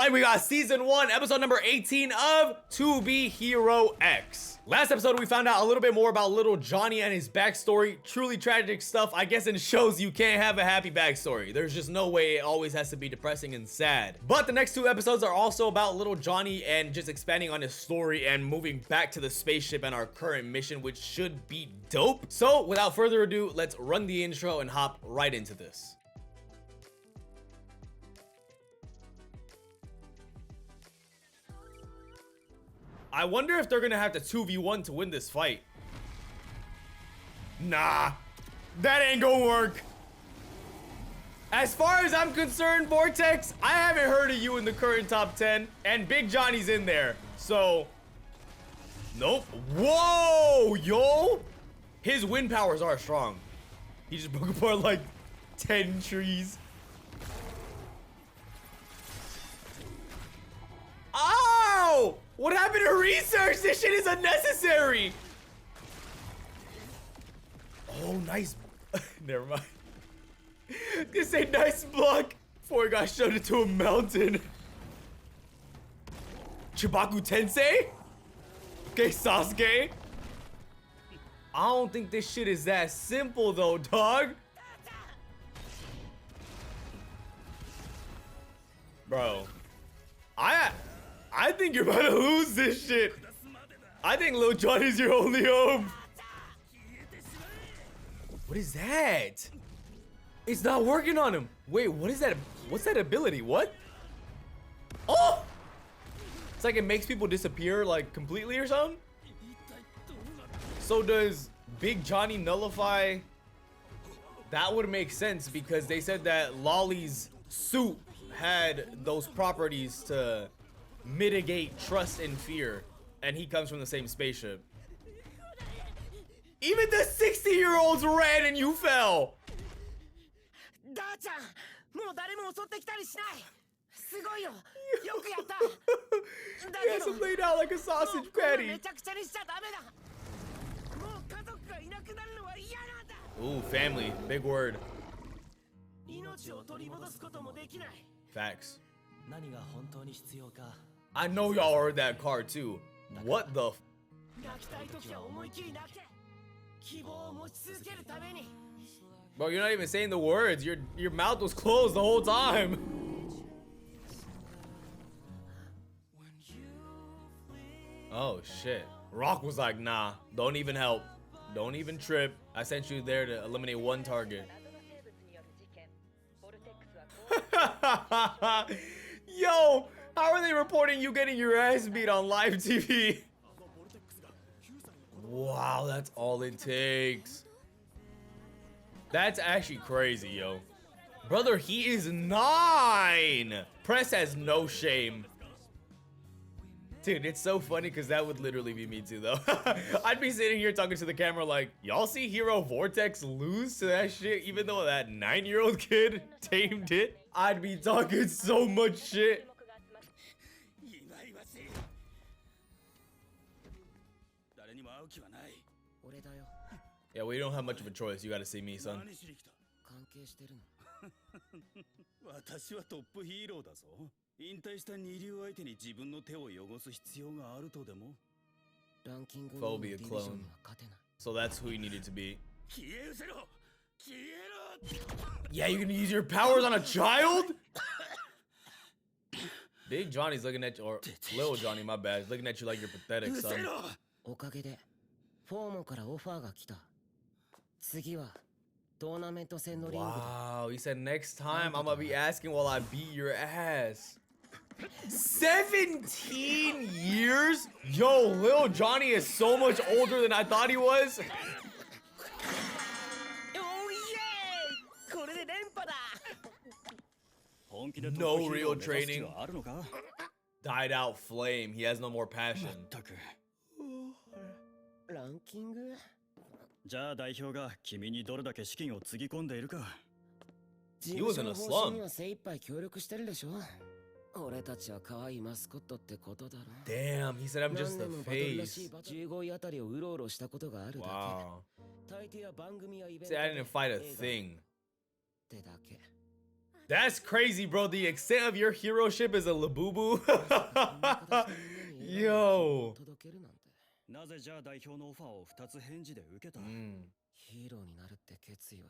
right, we got season 1, episode number 18 of To Be Hero X. Last episode, we found out a little bit more about little Johnny and his backstory. Truly tragic stuff. I guess it shows you can't have a happy backstory. There's just no way it always has to be depressing and sad. But the next 2 episodes are also about little Johnny and just expanding on his story and moving back to the spaceship and our current mission, which should be dope. So without further ado, let's run the intro and hop right into this. I wonder if they're gonna have to 2v1 to win this fight. Nah, that ain't gonna work. As far as I'm concerned, Vortex, I haven't heard of you in the current top 10, and Big Johnny's in there, so nope. Whoa, yo, his wind powers are strong. He just broke apart like 10 trees. Ow! What happened to research? This shit is unnecessary. Oh, nice. Never mind. This ain't nice block before it got shoved into a mountain. Chibaku Tensei? Okay, Sasuke. I don't think this shit is that simple though, dog. Bro. I think you're about to lose this shit. I think Lil Johnny's your only hope. What is that? It's not working on him. Wait, what is that? What's that ability? What? Oh! It's like it makes people disappear like completely or something? So does Big Johnny nullify? That would make sense because they said that Lolly's suit had those properties to mitigate trust and fear, and he comes from the same spaceship. Even the 60-year-olds ran and you fell. Yes, I'm laid out like a sausage patty. Ooh, family, big word. Facts. I know y'all heard that card too. What the f? Bro, you're not even saying the words. Your mouth was closed the whole time. Oh shit. Rock was like, nah, don't even help. Don't even trip. I sent you there to eliminate one target. Yo, how are they reporting you getting your ass beat on live TV? Wow, that's all it takes. That's actually crazy, yo. Brother, he is 9. Press has no shame. Dude, it's so funny because that would literally be me too, though. I'd be sitting here talking to the camera like, y'all see Hero Vortex lose to that shit even though that 9-year-old kid tamed it? I'd be talking so much shit. Yeah, we don't have much of a choice. You gotta see me, son. Phobia clone. So that's who you needed to be. Yeah, you're gonna use your powers on a child? Big Johnny's looking at you, or Little Johnny, my bad, is looking at you like you're pathetic, son. Wow, he said next time I'm gonna be asking while I beat your ass. 17 years? Yo, Lil Johnny is so much older than I thought he was. No real training. Died out flame. He has no more passion. He was in a slum. Damn, he said I'm just the face. Wow. See, I didn't fight a thing. That's crazy, bro. The extent of your heroship is a labubu. Yo. なぜじゃあ代表のオファーを2つ返事で受けた？ヒーローになるって決意は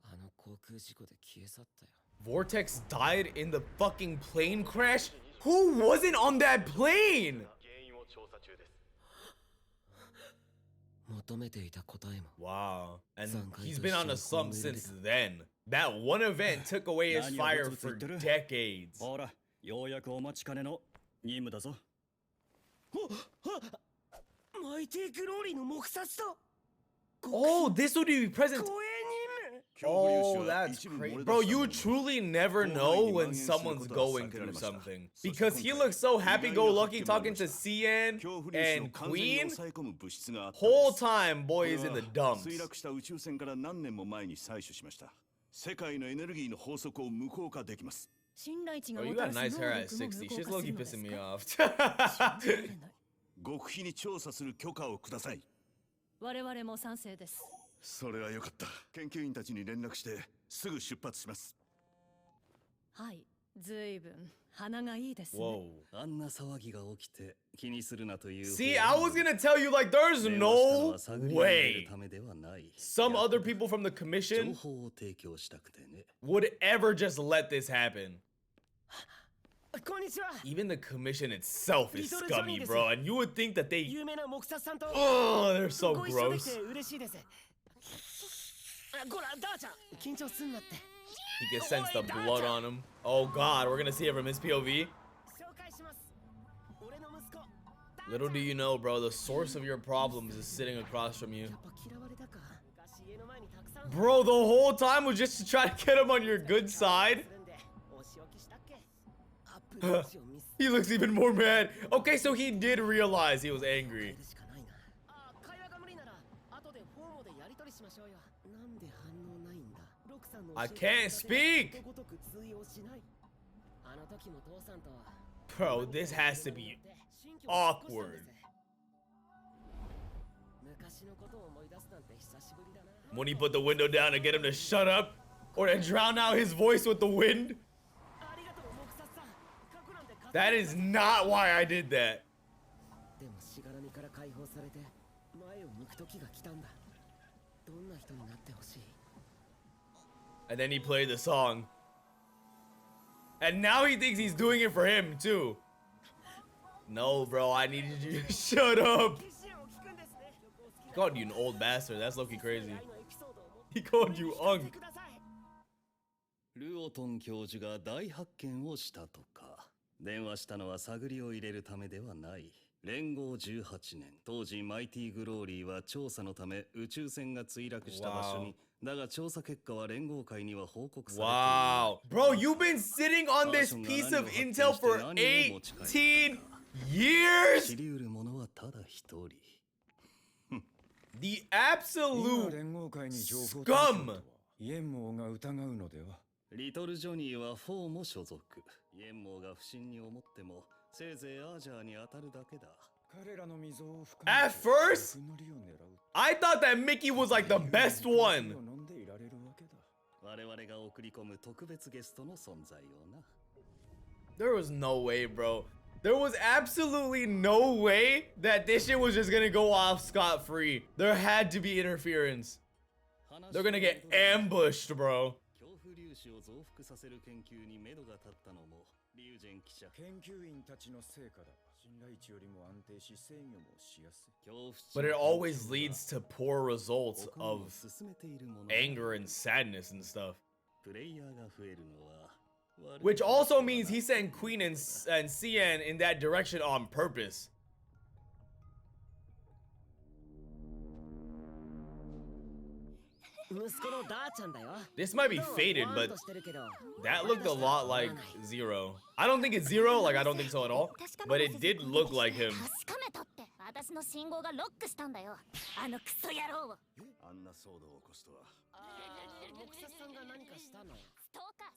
あの航空事故で消え去ったよ。Vortex died in the fucking plane crash? Who wasn't on that plane? 求めていた答えも。 Wow. And he's been on a slump since then. That one event took away his fire for decades. ほら、ようやくお待ちかねの任務だぞ。マイティグローリーの目殺だ。Oh, this would be present. Oh, that's crazy. Bro, you truly never know when someone's going through something. Because he looks so happy-go-lucky talking to CN and Queen. Whole time, boy is in the dumps. 墜落した宇宙船から何年も前に採取しました。世界のエネルギーの法則を無効化できます。 Oh, you got nice hair at 60. She's low-key pissing me off. 極秘に調査する許可をください。我々も賛成です。それはよかった。研究員たちに連絡してすぐ出発します。はい、ずいぶん鼻がいいですね。 Whoa. あんな騒ぎが起きて気にするなという。 See, I was gonna tell you, like, there's no way some other people from the 情 commission 報を提供したくてね。 would ever just let this happen. こんにちは。 Even the commission itself is scummy, bro. And you would think that they... 有名な目殺さんと Oh, they're so ご一緒でき gross. て嬉しいです。こら、ダーちゃん、緊張すんなって。 He can sense the blood on him. Oh god, we're gonna see it from his POV. 紹介します。俺の息子。 Little do you know, bro, the source of your problems is sitting across from you. やっぱ嫌われたか。昔家の前にたくさん。 Bro, the whole time was just to try to get him on your good side. お仕置きしたっけ。 He looks even more mad. Okay, so he did realize he was angry. I can't speak! Bro, this has to be awkward. When he put the window down to get him to shut up, or to drown out his voice with the wind. That is not why I did that. And then he played the song. And now he thinks he's doing it for him too. No, bro, I needed you to shut up. He called you an old bastard. That's low-key crazy. He called you Unk. ルオトン教授が大発見をしたとか。電話したのは探りを入れるためではない。連合18年、当時マイティグローリーは調査のため宇宙船が墜落した場所に、だが調査結果は連合会には報告されていない。Wow. Bro, you've been sitting on this piece of intel for 18 years? 知り得る者はただ一人。The absolute scum. イエンモーが疑うのでは。リトルジョニーは4も所属。イエンモーが不審に思っても、せいぜいアージャーに当たるだけだ。 At first, I thought that Mickey was like the best one. 我々が送り込む特別ゲストの存在をな。 There was no way, bro. There was absolutely no way that this shit was just gonna go off scot-free. There had to be interference. They're gonna get ambushed, bro. 恐怖粒子を増幅させる研究に目処が立ったのもリュウジェン記者。研究員たちの成果だ。信頼値よりも安定し制御もしやすい。 But it always leads to poor results of anger and sadness and stuff. プレイヤーが増えるのは Which also means he sent Queen and CN in that direction on purpose. This might be faded, but that looked a lot like Zero. I don't think it's Zero, like I don't think so at all, but it did look like him. 私の信号がロックしたんだよ。あのクソ野郎を。あんな騒動を起こすとは。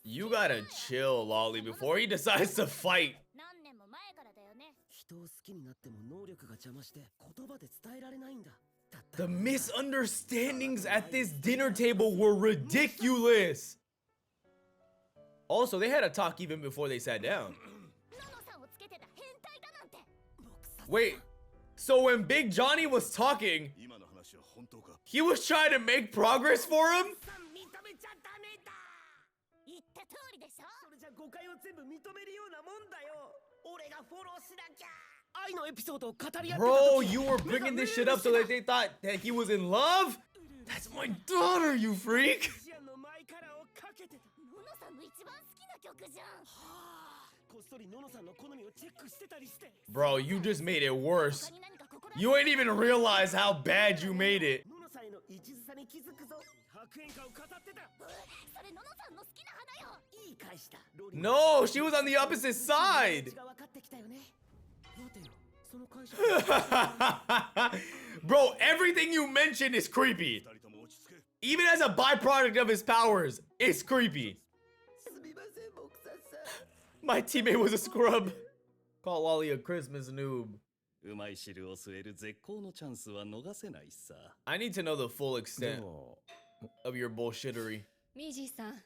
You gotta chill, Lolly, before he decides to fight. 何年も前からだよね。人を好きになっても能力が邪魔して言葉で伝えられないんだ。 The misunderstandings at this dinner table were ridiculous. Also, they had a talk even before they sat down. ナノさんをつけてた変態だなんて Wait, so when Big Johnny was talking, 今の話は本当か？ he was trying to make progress for him? さん認めちゃダメだ。言った通りでしょそれじゃ誤解を全部認めるようなもんだよ。俺がフォローしなきゃ。愛のエピソードを語り合ってた Bro, 時 you were bringing this shit up so that they thought that he was in love? That's my daughter, you freak! シアンのマイカラーをかけてた。ノノさんの一番好きな曲じゃんこっそりノノさんの好みをチェックしてたりして。 Bro, you just made it worse. 他に何か心 You ain't even realize how bad you made it. ノノさんへの一途さに気づくぞ。白煙花を語ってた。それノノさんの好きな花よいい返した。ロリ No, she was on the opposite side. が分かってきたよね。待てよ。その会社 Bro, everything you mentioned is creepy. 二人とも落ち着け。 Even as a byproduct of his powers, it's creepy. すみません、ボクサーさん。 My teammate was a scrub. Call Wally a Christmas noob. うまい汁を吸える絶好のチャンスは逃せないさ。 I need to know the full で extent も of your bullshittery. ミジーさん、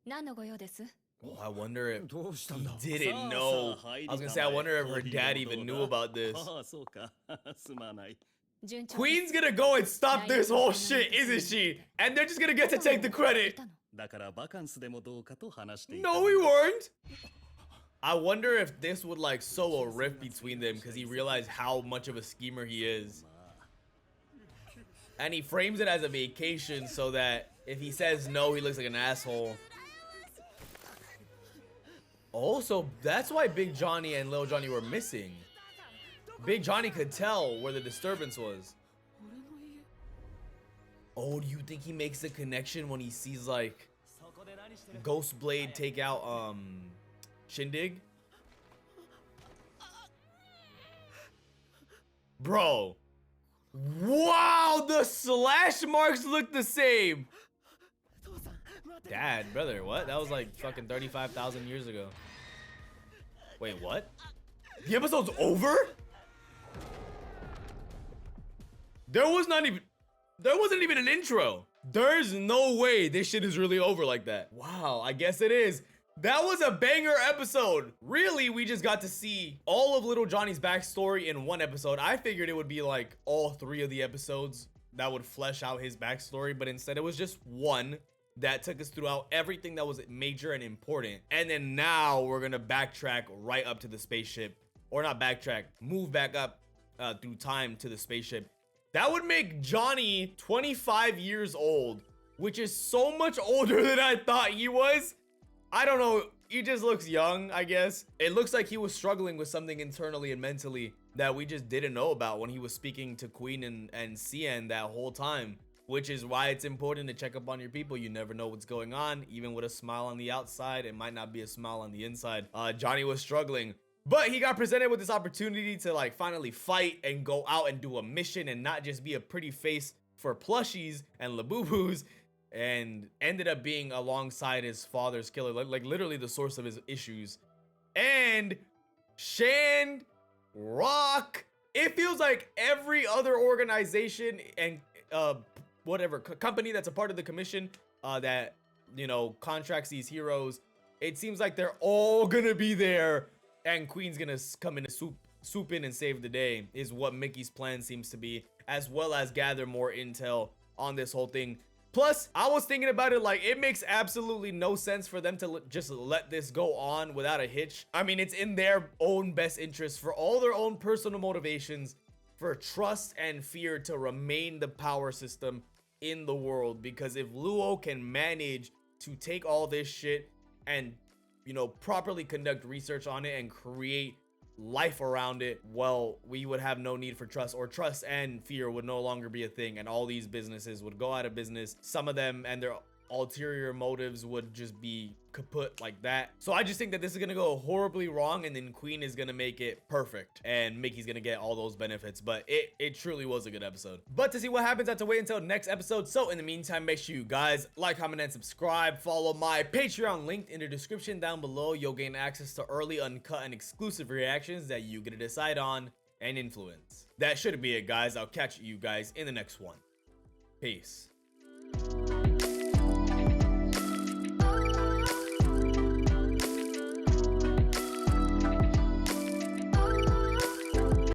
何のご用です？ Oh, I wonder if どうしたん he だ didn't know. I was gonna say, I wonder if her dad even knew about this. ああ、そうか。すまない。順調 Queen's gonna go and stop this whole shit, isn't she? And they're just gonna get to take the credit. だからバカンスでもどうかと話していた。 No, we weren't. I wonder if this would like sow a rift between them because he realized how much of a schemer he is. And he frames it as a vacation so that if he says no, he looks like an asshole. Also, that's why Big Johnny and Little Johnny were missing. Big Johnny could tell where the disturbance was. Oh, do you think he makes the connection when he sees like Ghost Blade take out Shindig? Bro. Wow, the slash marks look the same. Dad, brother, what? That was like fucking 35,000 years ago. Wait, what? The episode's over? There wasn't even an intro. There's no way this shit is really over like that. Wow, I guess it is. That was a banger episode. Really, we just got to see all of Little Johnny's backstory in one episode. I figured it would be like all 3 of the episodes that would flesh out his backstory, but instead it was just one that took us throughout everything that was major and important. And then now we're gonna backtrack right up to the spaceship. Or not backtrack, move back up through time to the spaceship. That would make Johnny 25 years old, which is so much older than I thought he was. I don't know, he just looks young, I guess. It looks like he was struggling with something internally and mentally that we just didn't know about when he was speaking to Queen and Cien that whole time. Which is why it's important to check up on your people. You never know what's going on. Even with a smile on the outside, it might not be a smile on the inside. Johnny was struggling. But he got presented with this opportunity to like finally fight and go out and do a mission and not just be a pretty face for plushies and Labubus, and ended up being alongside his father's killer, like literally the source of his issues. And Shand, Rock, it feels like every other organization and whatever company that's a part of the commission that, you know, contracts these heroes, it seems like they're all gonna be there and Queen's gonna come in to swoop in and save the day, is what Mickey's plan seems to be, as well as gather more intel on this whole thing. Plus, I was thinking about it, like, it makes absolutely no sense for them to just let this go on without a hitch. I mean, it's in their own best interest, for all their own personal motivations, for trust and fear to remain the power system in the world. Because if Luo can manage to take all this shit and, you know, properly conduct research on it and create life around it, well, we would have no need for trust, or trust and fear would no longer be a thing, and all these businesses would go out of business. Some of them and their ulterior motives would just be kaput like that. So I just think that this is gonna go horribly wrong, and then Queen is gonna make it perfect and Mickey's gonna get all those benefits. But it truly was a good episode. But to see what happens, I have to wait until next episode. So in the meantime, make sure you guys like, comment, and subscribe. Follow my Patreon linked in the description down below. You'll gain access to early, uncut, and exclusive reactions that you get to decide on and influence. That should be it, guys. I'll catch you guys in the next one. Peace.